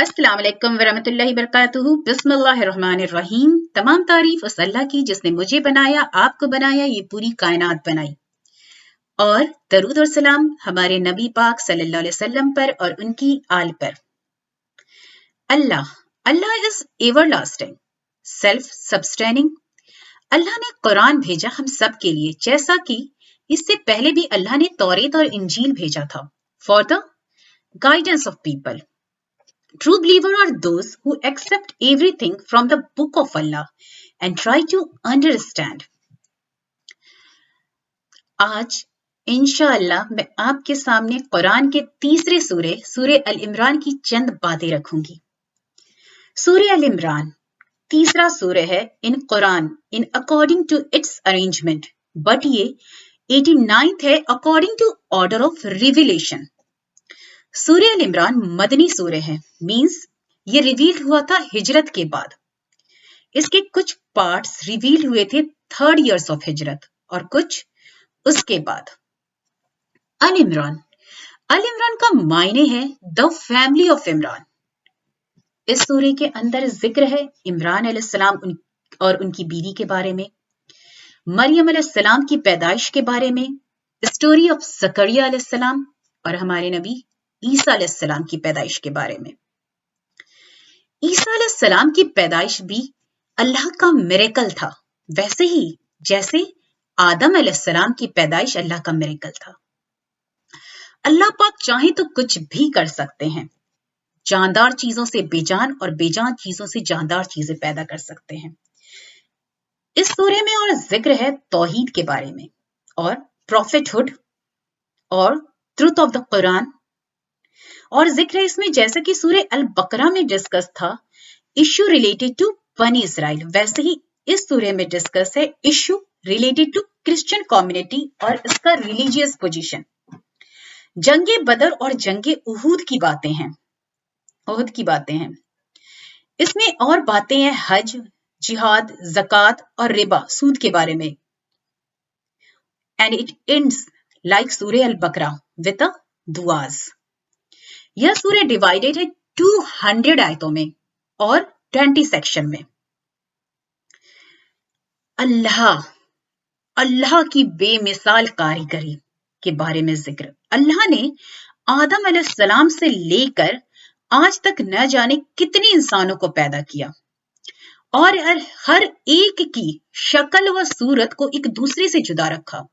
अस्सलाम वालेकुम वरहमतुल्लाहि वबरकातुहू। बिस्मिल्लाहिर्रहमानिर्रहीम। तमाम तारीफ उस अल्लाह की जिसने मुझे बनाया, आपको बनाया, ये पूरी कायनात बनाई। और दरूद और सलाम हमारे नबी पाक सल्लल्लाहु अलैहि वसल्लम पर और उनकी आल पर। अल्लाह इज एवरलास्टिंग, सेल्फ सब्सटेनिंग। अल्लाह ने कुरान भेजा हम सब के लिए, जैसा कि इससे पहले भी अल्लाह ने तौरेत और इंजील भेजा था, for the guidance of people. True believers are those who accept everything from the book of Allah and try to understand. आज इंशाअल्लाह मैं आपके सामने कुरान के तीसरे सूरे अल इमरान की चंद बातें रखूंगी। सूरे अल इमरान तीसरा सूरे है in Quran in according to its arrangement, but ये 89th है according to order of revelation. सूर्य अल इमरान मदनी सूर्य है, मींस ये रिवील हुआ था हिजरत के बाद। इसके कुछ पार्ट्स रिवील हुए थे 3rd years ऑफ हिजरत और कुछ उसके बाद। अल इमरान का मायने है द फैमिली ऑफ इमरान। इस सूर्य के अंदर जिक्र है इमरान अलैहिस्सलाम और उनकी बीवी के बारे में, मरियम अलैहिस्सलाम की पैदाइश के बारे में, स्टोरी ऑफ ज़करिया अलैहिस्सलाम और हमारे नबी ईसा अलैहिस्सलाम की पैदाइश के बारे में। ईसा अलैहिस्सलाम की पैदाइश भी अल्लाह का मिरेकल था, वैसे ही जैसे आदम अलैहिस्सलाम की पैदाइश अल्लाह का मिरेकल था। अल्लाह पाक चाहे तो कुछ भी कर सकते हैं, जानदार चीजों से बेजान और बेजान चीजों से जानदार चीजें पैदा कर सकते हैं। इस सूरे में और जिक्र है तौहीद के बारे में और प्रॉफिटहुड और ट्रुथ ऑफ द कुरान, और जिक्र है इसमें जैसे कि सूरे अल बकरा में डिस्कस था इश्यू रिलेटेड टू बनी इसराइल, वैसे ही इस सूरे में डिस्कस है issue related to Christian community और इसका रिलीजियस पोजीशन। जंगे बदर और जंगे उहूद की बातें हैं। इसमें और बातें हैं हज, जिहाद, ज़कात और रिबा, सूद के बारे में। एंड इट एंड्स लाइक सूरे अल बकरा विद दुआज। यह सूर्य डिवाइडेड है 200 आयतों में और 20 सेक्शन में। अल्लाह की बेमिसाल कारीगरी के बारे में जिक्र। अल्लाह ने आदम अलैहिस्सलाम से लेकर आज तक न जाने कितने इंसानों को पैदा किया और हर एक की शक्ल व सूरत को एक दूसरे से जुदा रखा।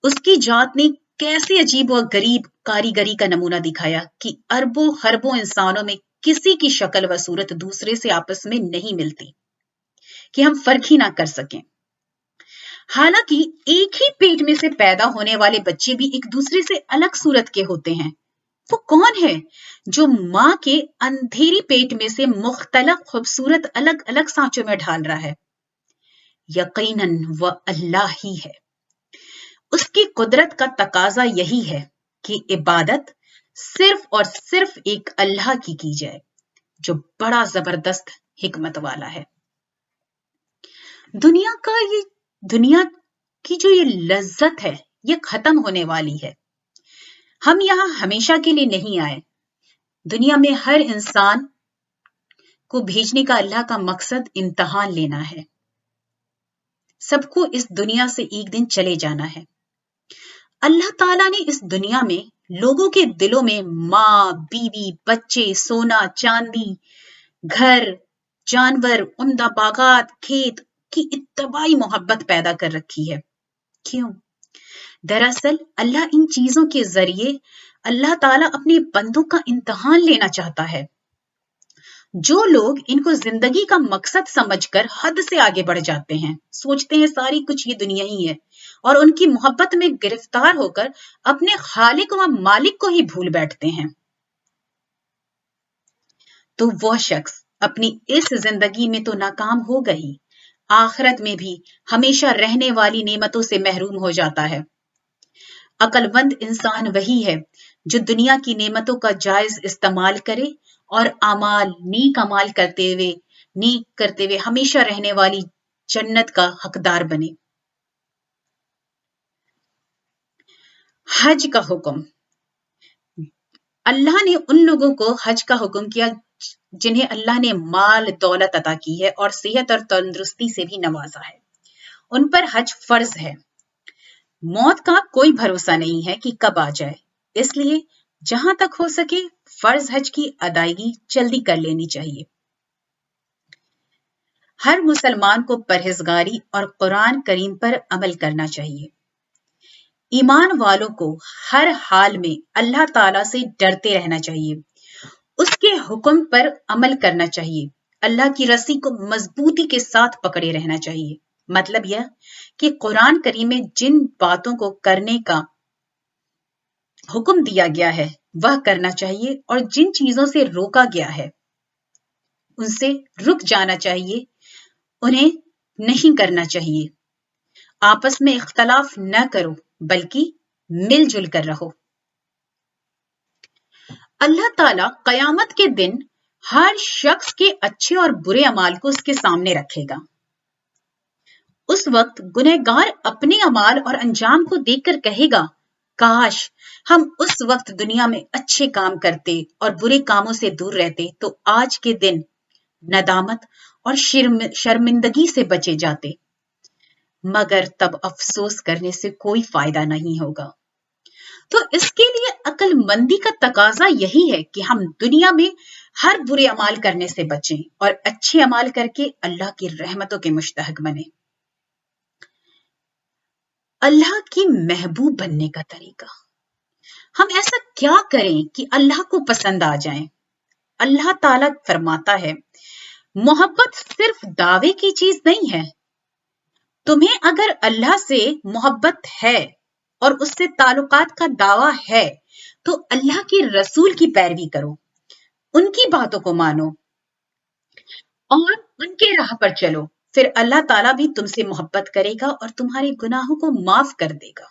उसकी जात ने कैसे अजीब व गरीब कारीगरी का नमूना दिखाया कि अरबों खरबों इंसानों में किसी की शक्ल व सूरत दूसरे से आपस में नहीं मिलती कि हम फर्क ही ना कर सकें। हालांकि एक ही पेट में से पैदा होने वाले बच्चे भी एक दूसरे से अलग सूरत के होते हैं। वो कौन है जो माँ के अंधेरी पेट में से मुख्तलिफ खूबसूरत अलग अलग सांचों में ढाल रहा है? यकीनन वह अल्लाह ही है। उसकी कुदरत का तकाजा यही है कि इबादत सिर्फ और सिर्फ एक अल्लाह की जाए, जो बड़ा जबरदस्त हिकमत वाला है। दुनिया की जो ये लज्जत है, ये खत्म होने वाली है। हम यहाँ हमेशा के लिए नहीं आए। दुनिया में हर इंसान को भेजने का अल्लाह का मकसद इम्तिहान लेना है। सबको इस दुनिया से एक दिन चले जाना है। अल्लाह ताला ने इस दुनिया में लोगों के दिलों में माँ, बीवी, बच्चे, सोना, चांदी, घर, जानवर, उम्दा बागात, खेत की इत्तबाई मोहब्बत पैदा कर रखी है। क्यों? दरअसल अल्लाह इन चीजों के जरिए अल्लाह ताला अपने बंदों का इम्तिहान लेना चाहता है। जो लोग इनको जिंदगी का मकसद समझकर हद से आगे बढ़ जाते हैं, सोचते हैं सारी कुछ ये दुनिया ही है, और उनकी मोहब्बत में गिरफ्तार होकर अपने खालिक व मालिक को ही भूल बैठते हैं, तो वह शख्स अपनी इस जिंदगी में तो नाकाम होगा ही, आखिरत में भी हमेशा रहने वाली नेमतों से महरूम हो जाता है। अक्लमंद इंसान वही है जो दुनिया की नेमतों का जायज इस्तेमाल करे और नेक अमाल करते हुए हमेशा रहने वाली जन्नत का हकदार बने। हज का हुक्म। اللہ نے उन लोगों को हज का हुक्म किया जिन्हें अल्लाह ने माल दौलत अता की है और सेहत और तंदुरुस्ती से भी नवाजा है। उन पर हज फर्ज है। मौत का कोई भरोसा नहीं है कि कब आ जाए, इसलिए जहां तक हो सके फर्ज हज की अदायगी जल्दी कर लेनी चाहिए। हर मुसलमान को परहेजगारी और कुरान करीम पर अमल करना चाहिए। ईमान वालों को हर हाल में अल्लाह ताला से डरते रहना चाहिए, उसके हुक्म पर अमल करना चाहिए, अल्लाह की रस्सी को मजबूती के साथ पकड़े रहना चाहिए। मतलब यह कि कुरान करीम में जिन बातों को करने का हुक्म दिया गया है वह करना चाहिए और जिन चीजों से रोका गया है उनसे रुक जाना चाहिए, उन्हें नहीं करना चाहिए। आपस में इख्तलाफ न करो बल्कि मिलजुल कर रहो। अल्लाह ताला कयामत के दिन हर शख्स के अच्छे और बुरे अमाल को उसके सामने रखेगा। उस वक्त गुनहगार अपने अमाल और अंजाम को देखकर कहेगा, काश हम उस वक्त दुनिया में अच्छे काम करते और बुरे कामों से दूर रहते तो आज के दिन नदामत और शर्मिंदगी से बचे जाते। मगर तब अफसोस करने से कोई फायदा नहीं होगा। तो इसके लिए अक्लमंदी का तकाजा यही है कि हम दुनिया में हर बुरे अमाल करने से बचें और अच्छे अमाल करके अल्लाह की रहमतों के मुस्तहक बने। अल्लाह की महबूब बनने का तरीका, हम ऐसा क्या करें कि अल्लाह को पसंद आ जाएं? अल्लाह ताला फरमाता है, मोहब्बत सिर्फ दावे की चीज नहीं है। तुम्हें अगर अल्लाह से मोहब्बत है और उससे ताल्लुकात का दावा है तो अल्लाह के रसूल की पैरवी करो, उनकी बातों को मानो और उनके राह पर चलो, फिर अल्लाह ताला भी तुमसे मोहब्बत करेगा और तुम्हारे गुनाहों को माफ कर देगा।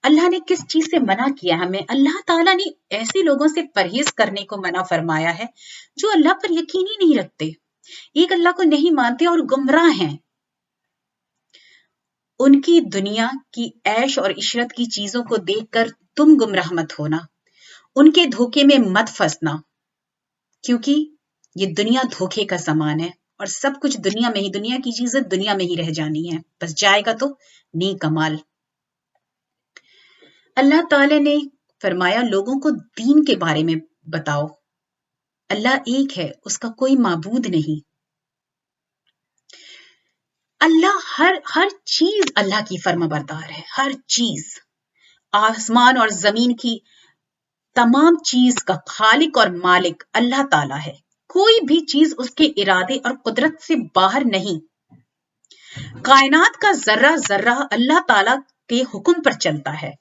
अल्लाह ने किस चीज से मना किया हमें? अल्लाह ताला ने ऐसे लोगों से परहेज करने को मना फरमाया है जो अल्लाह पर यकीन ही नहीं रखते, एक अल्लाह को नहीं मानते और गुमराह हैं। उनकी दुनिया की ऐश और इशरत की चीजों को देखकर तुम गुमराह मत होना, उनके धोखे में मत फंसना, क्योंकि ये दुनिया धोखे का समान है और सब कुछ दुनिया में ही, दुनिया की चीजें दुनिया में ही रह जानी है, बस जाएगा तो नेक अमाल। अल्लाह ताला ने फरमाया, लोगों को दीन के बारे में बताओ, अल्लाह एक है, उसका कोई माबूद नहीं। अल्लाह हर चीज अल्लाह की फर्माबरदार है, हर चीज, आसमान और जमीन की तमाम चीज का खालिक और मालिक अल्लाह ताला है। कोई भी चीज उसके इरादे और कुदरत से बाहर नहीं। कायनात का जर्रा जर्रा अल्लाह ताला के हुक्म पर चलता है।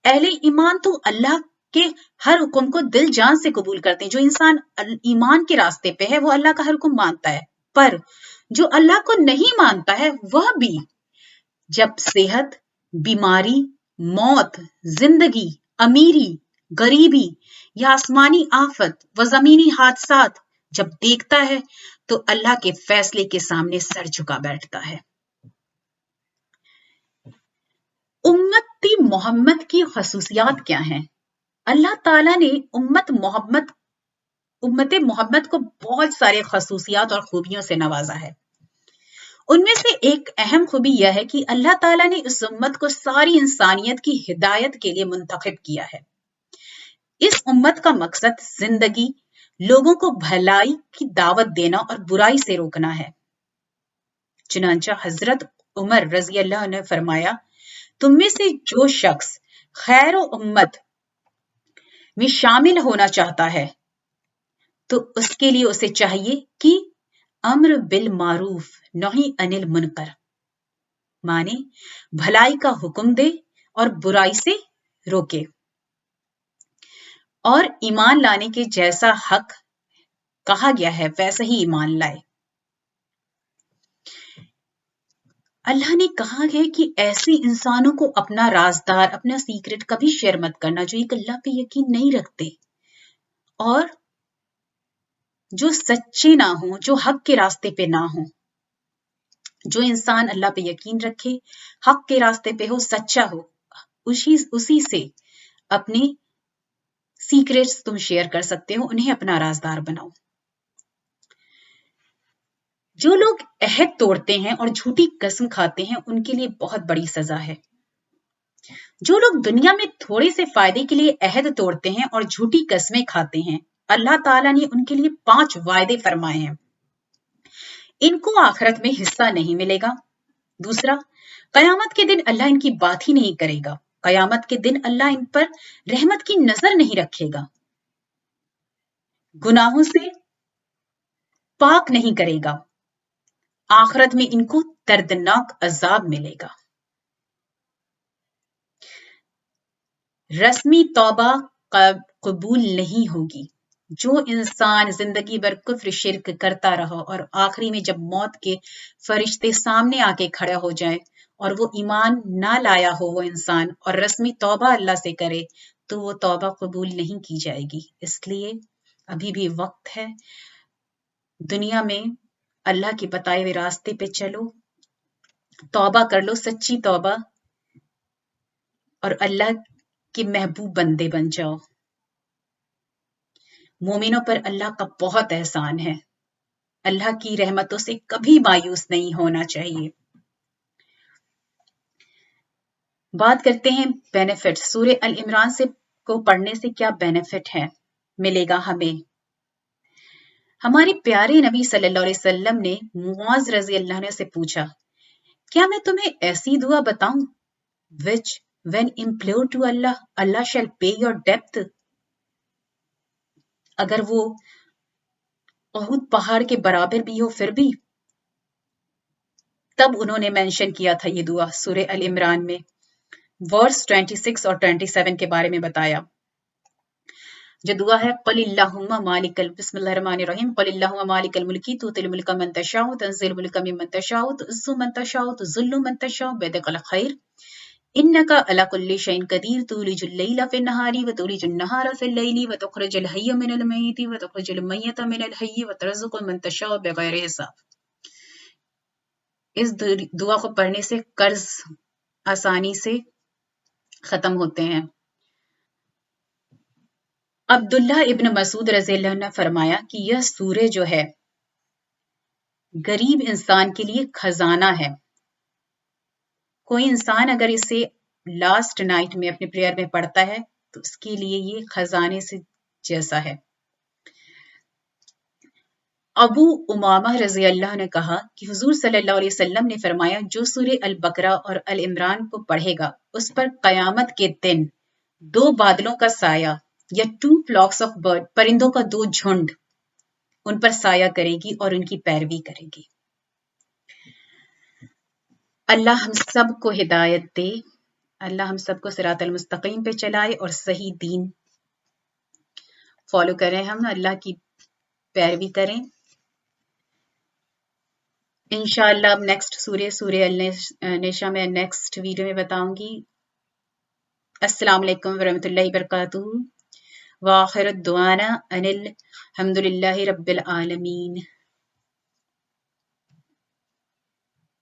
अहले ईमान तो अल्लाह के हर हुक्म को दिल जान से कबूल करते हैं। जो इंसान ईमान के रास्ते पे है वो अल्लाह का हर हुक्म मानता है, पर जो अल्लाह को नहीं मानता है वह भी जब सेहत, बीमारी, मौत, जिंदगी, अमीरी, गरीबी या आसमानी आफत व जमीनी हादसात जब देखता है तो अल्लाह के फैसले के सामने सर झुका बैठता है। उम्मती मोहम्मद की खसूसियात क्या हैं? अल्लाह ताला ने उम्मत मोहम्मद को बहुत सारे खसूसियात और खूबियों से नवाजा है। उनमें से एक अहम खूबी यह है कि अल्लाह ताला ने इस उम्मत को सारी इंसानियत की हिदायत के लिए मुंतखब किया है। इस उम्मत का मकसद जिंदगी, लोगों को भलाई की दावत देना और बुराई से रोकना है। चुनांचा हजरत उमर रजी अल्लाह ने फरमाया, तुम में से जो शख्स खैर उम्मत में शामिल होना चाहता है तो उसके लिए उसे चाहिए कि अम्र बिल मारूफ नही अनिल मुनकर, माने भलाई का हुक्म दे और बुराई से रोके, और ईमान लाने के जैसा हक कहा गया है वैसा ही ईमान लाए। अल्लाह ने कहा है कि ऐसे इंसानों को अपना राजदार, अपना सीक्रेट कभी शेयर मत करना जो एक अल्लाह पे यकीन नहीं रखते और जो सच्चे ना हो, जो हक के रास्ते पे ना हो। जो इंसान अल्लाह पे यकीन रखे, हक के रास्ते पे हो, सच्चा हो, उसी से अपने सीक्रेट्स तुम शेयर कर सकते हो, उन्हें अपना राजदार बनाओ। जो लोग अहद तोड़ते हैं और झूठी कसम खाते हैं, उनके लिए बहुत बड़ी सजा है। जो लोग दुनिया में थोड़े से फायदे के लिए अहद तोड़ते हैं और झूठी कस्में खाते हैं, अल्लाह ताला ने उनके लिए 5 वायदे फरमाए हैं, इनको आखिरत में हिस्सा नहीं मिलेगा। दूसरा, कयामत के दिन अल्लाह इनकी बात ही नहीं करेगा। कयामत के दिन अल्लाह इन पर रहमत की नजर नहीं रखेगा, गुनाहों से पाक नहीं करेगा। आखिरत में इनको दर्दनाक अजाब मिलेगा। रस्मी तौबा कबूल नहीं होगी। जो इंसान जिंदगी भर कुफ्र शिर्क करता रहा और आखिरी में जब मौत के फरिश्ते सामने आके खड़ा हो जाए और वो ईमान ना लाया हो वो इंसान, और रस्मी तौबा अल्लाह से करे, तो वो तौबा कबूल नहीं की जाएगी। इसलिए अभी भी वक्त है, दुनिया में अल्लाह के बताए हुए रास्ते पे चलो, तौबा कर लो, सच्ची तौबा, और अल्लाह के महबूब बंदे बन जाओ। मोमिनों पर अल्लाह का बहुत एहसान है। अल्लाह की रहमतों से कभी मायूस नहीं होना चाहिए। बात करते हैं बेनिफिट। सूरह अल इमरान से को पढ़ने से क्या बेनिफिट है, मिलेगा हमें। हमारे प्यारे नबी सल्लल्लाहु अलैहि वसल्लम ने मुआज रजी अल्लाह ने से पूछा, क्या मैं तुम्हें ऐसी दुआ बताऊं which when implored to Allah, Allah shall pay your debt? अगर वो उहुद पहाड़ के बराबर भी हो फिर भी। तब उन्होंने मेंशन किया था ये दुआ सूरह अल इमरान में, वर्स 26 और 27 के बारे में बताया। जो दुआ है, क़ुलिल्लाहुम्मा मालिकल, बिस्मिल्लाहिर्रहमानिर्रहीम, क़ुलिल्लाहुम्मा मालिकल मुल्की तुतिल मुल्का मन तशाउ तंज़िल मुल्का मिम्मन तशाउ तुइज़्ज़ु मन तशाउ तुज़िल्लु मन तशाउ बियदिकल खैर इन्नका अला कुल्लि शैइन कदीर तुलिजुल लैला फिन नहारी व तुलिजुन नहारा फिल लैली व तुखरिजुल हय्य मिनल मय्यिति व तुखरिजुल मय्यिता मिनल हय्यि व तुरज़्क़ु मन तशाउ बिगैरि हिसाब। इस दुआ को पढ़ने से कर्ज आसानी से खत्म होते हैं। अब्दुल्लाह इब्न मसूद रज़ियल्लाहु अन्हु ने फरमाया कि यह सूरह जो है गरीब इंसान के लिए खजाना है। कोई इंसान अगर इसे लास्ट नाइट में अपने प्रेयर में पढ़ता है तो उसके लिए ये खजाने से जैसा है। अबू उमामा रज़ी अल्लाह ने कहा कि हुजूर सल्लल्लाहु अलैहि वसल्लम ने फरमाया, जो सूरह अल बकरा और अल इमरान को पढ़ेगा उस पर कयामत के दिन 2 बादलों का साया या 2 फ्लॉक्स ऑफ बर्ड, परिंदों का 2 झुंड उन पर साया करेगी और उनकी पैरवी करेगी। अल्लाह हम सबको हिदायत दे, अल्लाह हम सबको सिरातल मुस्तकीम पे चलाए और सही दीन फॉलो करें, हम अल्लाह की पैरवी करें। इंशाअल्लाह अब नेक्स्ट सूरह अल निशा में नेक्स्ट वीडियो में बताऊंगी। अस्सलाम वालेकुम वरहमतुल्लाहि वबरकातुहू व आखिर दुआना अनिल हम्दुलिल्लाहि रब्बिल आलमीन।